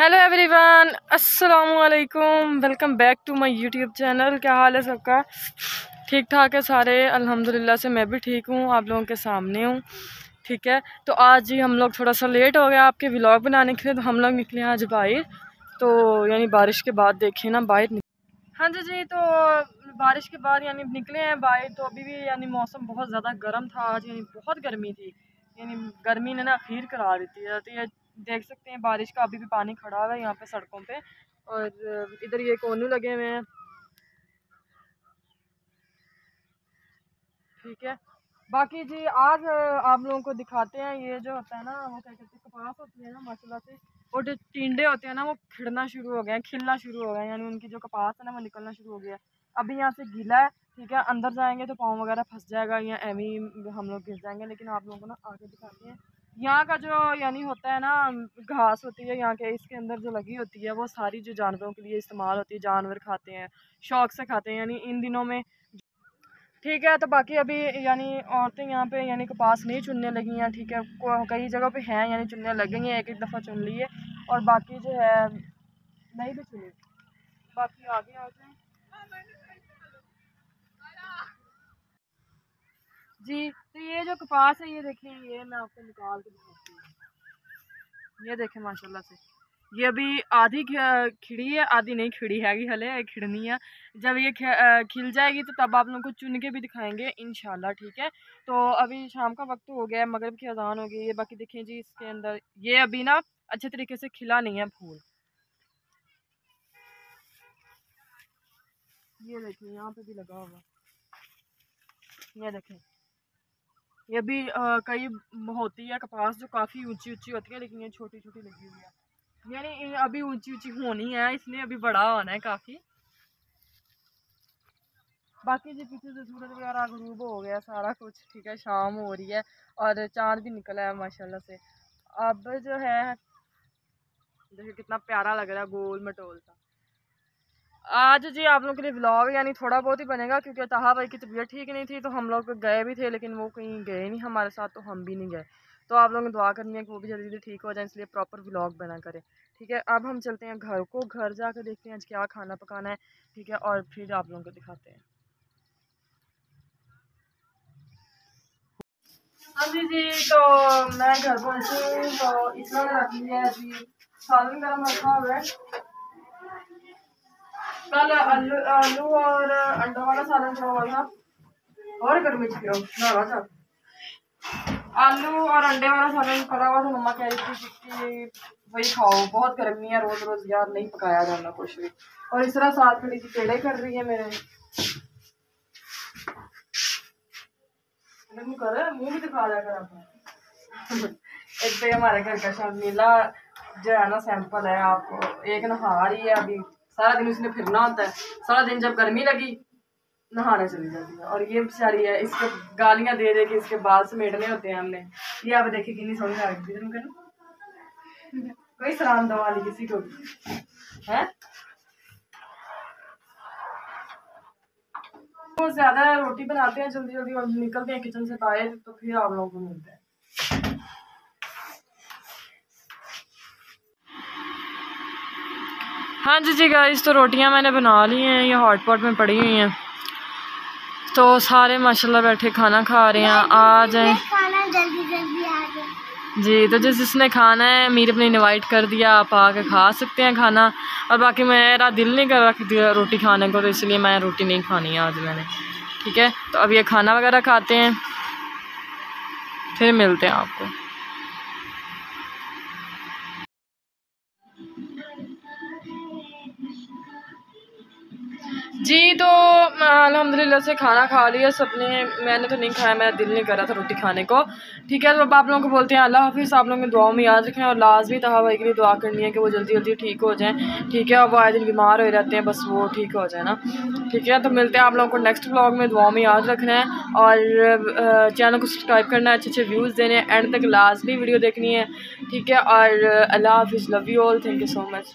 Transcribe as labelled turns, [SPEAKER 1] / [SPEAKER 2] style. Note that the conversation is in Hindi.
[SPEAKER 1] हेलो एवरीवन, अस्सलाम वालेकुम। Welcome back to my YouTube channel. क्या हाल है सबका? ठीक ठाक है सारे, अल्हम्दुलिल्लाह से मैं भी ठीक हूँ, आप लोगों के सामने हूँ। ठीक है, तो आज ही हम लोग थोड़ा सा लेट हो गया आपके व्लॉग बनाने के लिए, तो हम लोग निकले आज बाहर। तो यानी बारिश के बाद देखें ना बाहर हाँ जी जी, तो बारिश के बाद यानी निकले हैं बाहर। तो अभी भी यानी मौसम बहुत ज़्यादा गर्म था आज, यानी बहुत गर्मी थी। यानी गर्मी ने ना अखीर करा देती है। तो ये देख सकते हैं बारिश का अभी भी पानी खड़ा हुआ है यहाँ पे सड़कों पे। और इधर ये कोनू लगे हुए हैं। ठीक है, बाकी जी आज आप लोगों को दिखाते हैं ये जो होता है ना, वो क्या कहते हैं, कपास होती है ना माशाल्लाह से। और जो टिंडे होते हैं ना वो खिड़ना शुरू हो गए हैं, खिलना शुरू हो गए हैं, यानी उनकी जो कपास है ना वो निकलना शुरू हो गया है। अभी यहाँ से गीला है, ठीक है, अंदर जाएंगे तो पाँव वगैरह फंस जाएगा या एवी हम लोग गिर जाएंगे। लेकिन आप लोगों को ना आगे दिखाते हैं यहाँ का जो यानी होता है ना, घास होती है यहाँ के, इसके अंदर जो लगी होती है वो सारी जो जानवरों के लिए इस्तेमाल होती है, जानवर खाते हैं, शौक से खाते हैं यानी इन दिनों में। ठीक है, तो बाकी अभी यानी औरतें यहाँ पे यानी कपास नहीं चुनने लगी हैं। ठीक है, कई जगह पे हैं यानी चुनने लगेंगे, एक एक दफ़ा चुन लिए और बाकी जो है नहीं भी चुनी। बाकी आगे आ जाए जी। तो ये जो कपास है ये देखें, ये मैं आपको निकाल के दिखाती हूँ। ये देखें माशाल्लाह से, ये अभी आधी खिड़ी है, आधी नहीं खिड़ी हैगी, हले खिड़नी है। जब ये खिल जाएगी तो तब आप लोगों को चुन के भी दिखाएंगे इंशाल्लाह। ठीक है, तो अभी शाम का वक्त हो गया है, मगरिब की अजान हो गई है। बाकी देखें जी इसके अंदर ये अभी ना अच्छे तरीके से खिला नहीं है फूल। ये देखें यहाँ पे भी लगा होगा, ये देखें। ये भी कई होती है कपास जो काफ़ी ऊंची ऊंची होती है, लेकिन ये छोटी छोटी लगी हुई है। यानी ये अभी ऊंची ऊंची होनी है, इसने अभी बड़ा होना है काफ़ी। बाकी जी पीछे से सूरज वगैरह गरूब हो गया सारा कुछ। ठीक है, शाम हो रही है और चांद भी निकला है माशाल्लाह से। अब जो है देखिए कितना प्यारा लग रहा है, गोल मटोल सा। आज जी आप लोगों के लिए व्लॉग यानी थोड़ा बहुत ही बनेगा, क्योंकि ताहा भाई की तबीयत ठीक नहीं थी। तो हम लोग गए भी थे लेकिन वो कहीं गए नहीं हमारे साथ, तो हम भी नहीं गए। तो आप लोगों ने दुआ करनी है कि वो भी जल्दी जल्दी ठीक हो जाए, इसलिए प्रॉपर व्लॉग बना करें। ठीक है, अब हम चलते हैं घर को, घर जाकर देखते हैं आज क्या खाना पकाना है। ठीक है, और फिर आप लोगों को दिखाते हैं। हाँ जी जी, तो मैं घर पहुंची हूँ। तो इसमें रख लिया है जी सालन गर्म रखा हुआ है। कल आलू आलू और अंडों वाला सालन जो हुआ था, और गर्मी छिड़ो ना था। आलू और अंडे वाला सालन करा हुआ था। मम्मा कह रही थी कि वही खाओ, बहुत गर्मी है, रोज रोज यार नहीं पकाया जाना कुछ भी। और इस तरह साथ में पेड़े कर रही है मेरे। मुंह भी दिखा दिया कर अपना। एक तो हमारे घर का शर्मीला जो है ना सैंपल है आपको, एक नहा रही है अभी, सारा दिन उसने फिरना होता है। सारा दिन जब गर्मी लगी नहाने चली जाती है। और ये बेचारी है, इसको गालियां दे दे के इसके बाल समेटने होते हैं हमने। ये आप देखिए कितनी समझ आ रही थी कोई सलाम दो वाली किसी को है। तो ज्यादा रोटी बनाते हैं जल्दी जल्दी और निकलते हैं किचन से बाहर, तो फिर आप लोगों को मिलते हैं। हाँ जी जी गाइस, तो रोटियां मैंने बना ली हैं, ये हॉट पॉट में पड़ी हुई हैं। तो सारे माशाल्लाह बैठे खाना खा रहे हैं। आ जाए
[SPEAKER 2] जल्दी जल्दी आ जाए
[SPEAKER 1] जी। तो जिसने खाना है मीर अपने इनवाइट कर दिया, आप आके खा सकते हैं खाना। और बाकी मेरा दिल नहीं कर रहा रोटी खाने को, तो इसलिए मैं रोटी नहीं खानी है आज मैंने। ठीक है, तो अब ये खाना वगैरह खाते हैं, फिर मिलते हैं आपको। जी, तो अल्हम्दुलिल्लाह से खाना खा लिया सबने, मैंने तो नहीं खाया, मेरा दिल नहीं कर रहा था रोटी खाने को। ठीक है, तो अब आप लोगों को बोलते हैं अल्लाह हाफिज़। आप लोगों ने दुआओं में याद रखें और लाजमी तहा भाई के लिए दुआ करनी है कि वो जल्दी जल्दी ठीक हो जाएं। ठीक है, और वो आए दिन बीमार हो रहते हैं, बस वो ठीक हो जाए ना। ठीक है, तो मिलते हैं आप लोगों को नेक्स्ट व्लॉग में। दुआओं में याद रखना है और चैनल को सब्सक्राइब करना है, अच्छे अच्छे व्यूज़ देने हैं, एंड तक लाजमी वीडियो देखनी है। ठीक है, और अल्लाह हाफिज़, love you all, thank you so much.